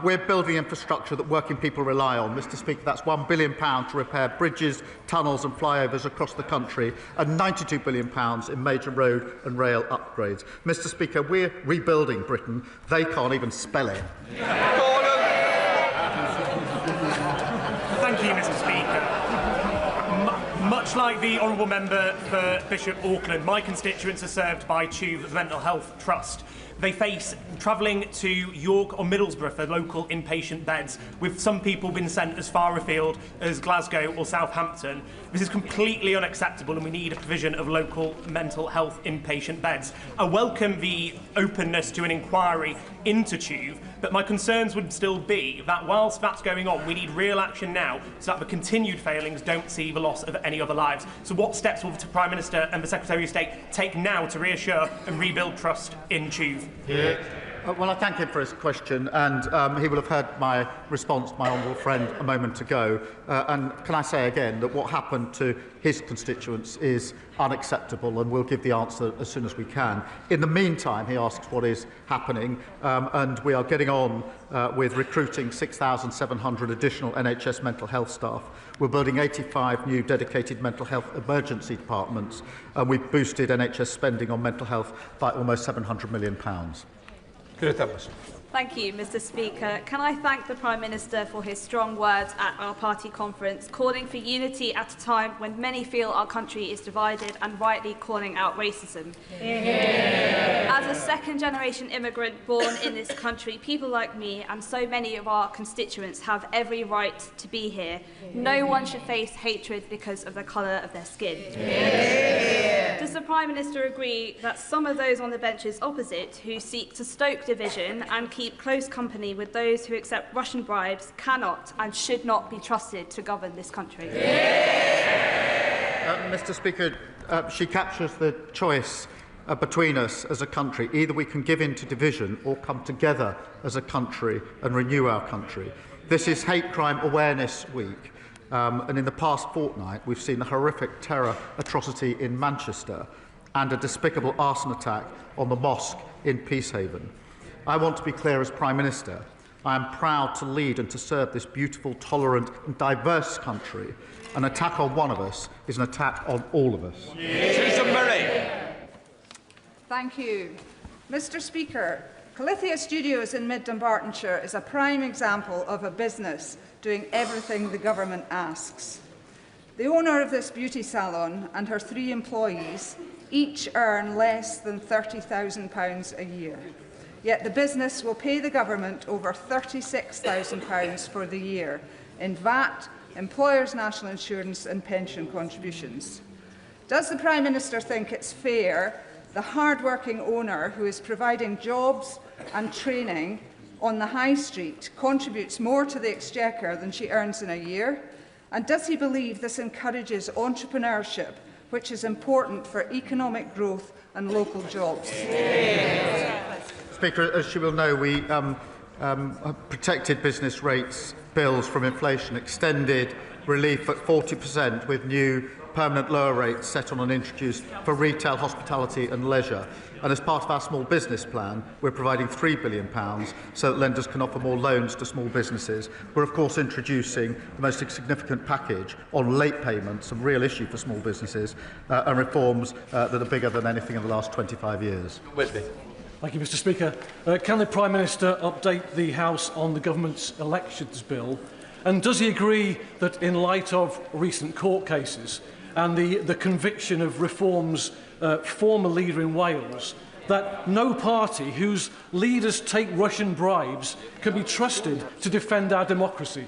We're building infrastructure that working people rely on. Mr. Speaker, that's £1 billion to repair bridges, tunnels and flyovers across the country, and £92 billion in major road and rail upgrades. Mr. Speaker, we're rebuilding Britain. They can't even spell it.
Thank you, Mr. Speaker. Much like the honourable member for Bishop Auckland, my constituents are served by Tuve, the Mental Health Trust. They face travelling to York or Middlesbrough for local inpatient beds, with some people being sent as far afield as Glasgow or Southampton. This is completely unacceptable, and we need a provision of local mental health inpatient beds. I welcome the openness to an inquiry into Tuve, but my concerns would still be that whilst that's going on, we need real action now so that the continued failings don't see the loss of any other lives. So what steps will the Prime Minister and the Secretary of State take now to reassure and rebuild trust in Tuve?
Well, I thank him for his question, and he will have heard my response to my honourable friend a moment ago. And can I say again that what happened to his constituents is unacceptable, and we'll give the answer as soon as we can. In the meantime, he asks what is happening, and we are getting on with recruiting 6,700 additional NHS mental health staff. We're building 85 new dedicated mental health emergency departments, and we've boosted NHS spending on mental health by almost £700 million.
Thank you, Mr. Speaker. Can I thank the Prime Minister for his strong words at our party conference, calling for unity at a time when many feel our country is divided and rightly calling out racism. Yeah. As a second-generation immigrant born in this country, people like me and so many of our constituents have every right to be here. No one should face hatred because of the colour of their skin. Yeah. Does the Prime Minister agree that some of those on the benches opposite who seek to stoke division and keep close company with those who accept Russian bribes cannot and should not be trusted to govern this country?
Mr. Speaker, she captures the choice between us as a country. Either we can give in to division or come together as a country and renew our country. This is Hate Crime Awareness Week. And in the past fortnight, we've seen a horrific terror atrocity in Manchester and a despicable arson attack on the mosque in Peacehaven. I want to be clear as Prime Minister. I am proud to lead and to serve this beautiful, tolerant and diverse country. An attack on one of us is an attack on all of us.
Susan Murray.
Thank you. Mr. Speaker, Calithia Studios in Mid Dumbartonshire is a prime example of a business doing everything the government asks. The owner of this beauty salon and her 3 employees each earn less than £30,000 a year. Yet the business will pay the government over £36,000 for the year in VAT, employers' national insurance and pension contributions. Does the Prime Minister think it's fair the hard-working owner who is providing jobs and training on the high street contributes more to the exchequer than she earns in a year? And does he believe this encourages entrepreneurship, which is important for economic growth and local jobs?
Speaker, as you will know, we protected business rates bills from inflation, extended relief at 40% with new permanent lower rates set on and introduced for retail, hospitality and leisure. And as part of our small business plan, we're providing £3 billion so that lenders can offer more loans to small businesses. We're, of course, introducing the most significant package on late payments, a real issue for small businesses, and reforms that are bigger than anything in the last 25 years.
Whitby. Thank you, Mr. Speaker. Can the Prime Minister update the House on the government's elections bill? And does he agree that in light of recent court cases and the conviction of Reform's former leader in Wales, that no party whose leaders take Russian bribes can be trusted to defend our democracy?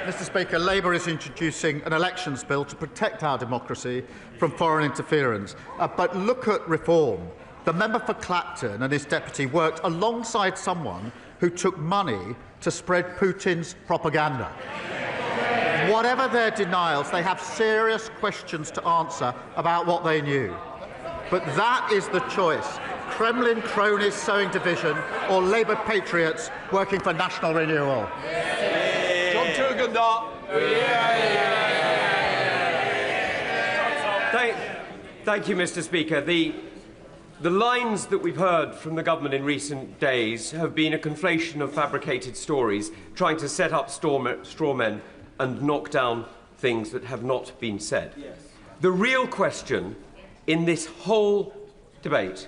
Mr. Speaker, Labour is introducing an elections bill to protect our democracy from foreign interference. But look at Reform. The member for Clacton and his deputy worked alongside someone who took money to spread Putin's propaganda. Whatever their denials, they have serious questions to answer about what they knew. But that is the choice. Kremlin cronies sowing division or Labour patriots working for national renewal.
John Turgendar.
Thank you, Mr. Speaker. The lines that we've heard from the government in recent days have been a conflation of fabricated stories, trying to set up straw men and knock down things that have not been said. Yes. The real question in this whole debate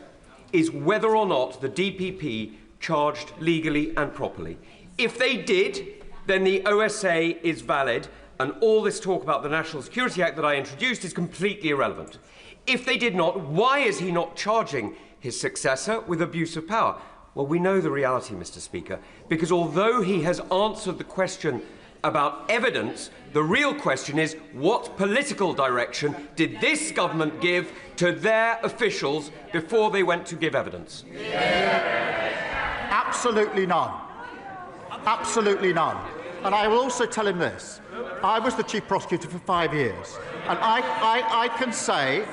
is whether or not the DPP charged legally and properly. If they did, then the OSA is valid, and all this talk about the National Security Act that I introduced is completely irrelevant. If they did not, why is he not charging his successor with abuse of power? Well, we know the reality, Mr. Speaker, because although he has answered the question about evidence, the real question is what political direction did this government give to their officials before they went to give evidence?
Absolutely none. Absolutely none. And I will also tell him this. I was the Chief Prosecutor for 5 years. And I can say,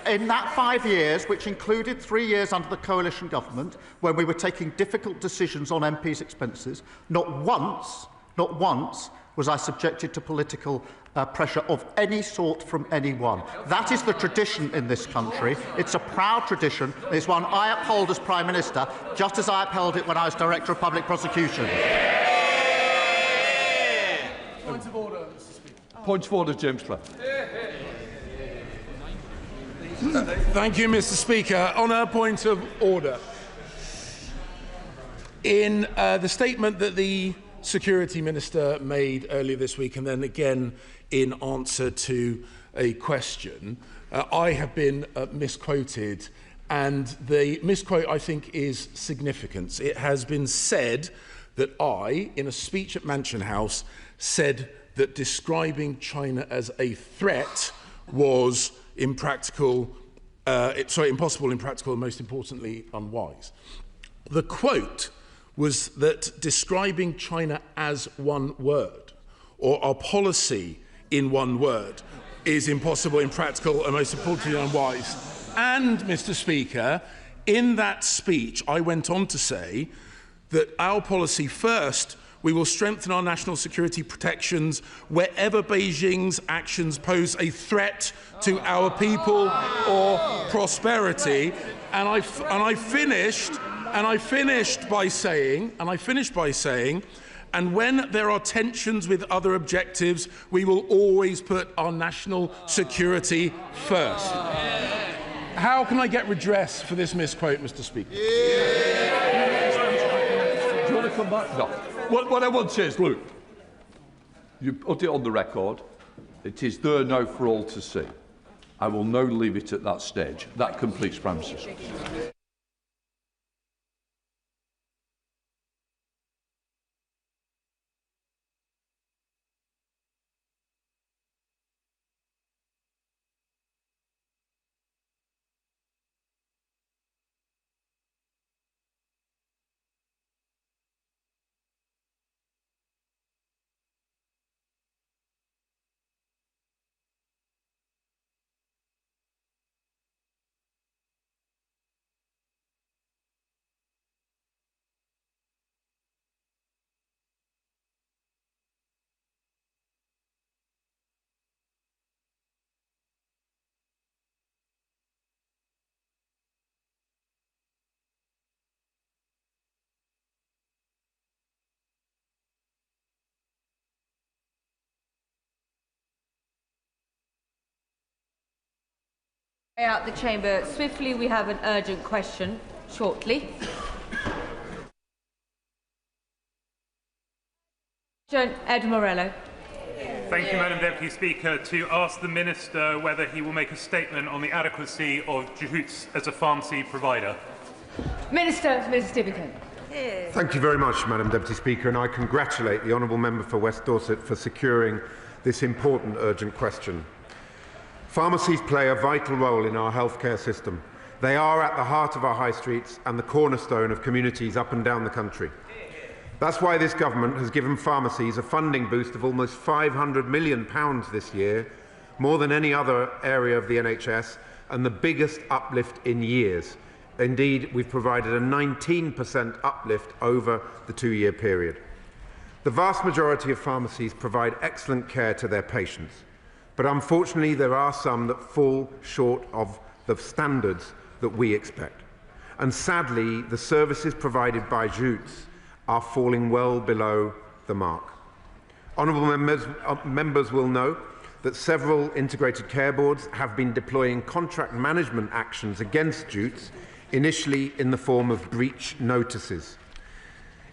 in that 5 years, which included 3 years under the coalition government, when we were taking difficult decisions on MPs' expenses, not once was I subjected to political pressure of any sort from anyone. That is the tradition in this country. It's a proud tradition. It's one I uphold as Prime Minister, just as I upheld it when I was Director of Public Prosecution.
Point of order, James Clough.
Thank you, Mr. Speaker. On a point of order, in the statement that the Security Minister made earlier this week, and then again in answer to a question, I have been misquoted, and the misquote, I think, is significant. It has been said that I, in a speech at Mansion House, said that describing China as a threat was impossible, impractical, and most importantly, unwise. The quote was that describing China as one word, or our policy in one word, is impossible, impractical, and most importantly, unwise. And, Mr. Speaker, in that speech, I went on to say that our policy, first, we will strengthen our national security protections wherever Beijing's actions pose a threat to our people or prosperity. And I finished by saying, and when there are tensions with other objectives, we will always put our national security first. How can I get redress for this misquote, Mr. Speaker?
Do you want to come back? No. What I want to say is, look, you put it on the record. It is there now for all to see. I will now leave it at that stage. That completes Prime Minister.
Out the chamber swiftly. We have an urgent question shortly. Ed Morello.
Thank you, Madam Deputy Speaker. To ask the Minister whether he will make a statement on the adequacy of jutes as a pharmacy provider.
Minister Stevens.
Thank you very much, Madam Deputy Speaker, and I congratulate the honourable member for West Dorset for securing this important urgent question. Pharmacies play a vital role in our healthcare system. They are at the heart of our high streets and the cornerstone of communities up and down the country. That's why this government has given pharmacies a funding boost of almost £500 million this year, more than any other area of the NHS, and the biggest uplift in years. Indeed, we've provided a 19% uplift over the two-year period. The vast majority of pharmacies provide excellent care to their patients. But unfortunately, there are some that fall short of the standards that we expect. And sadly, the services provided by jutes are falling well below the mark. Honourable members will know that several integrated care boards have been deploying contract management actions against jutes, initially in the form of breach notices.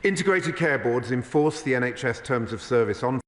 Integrated care boards enforce the NHS terms of service on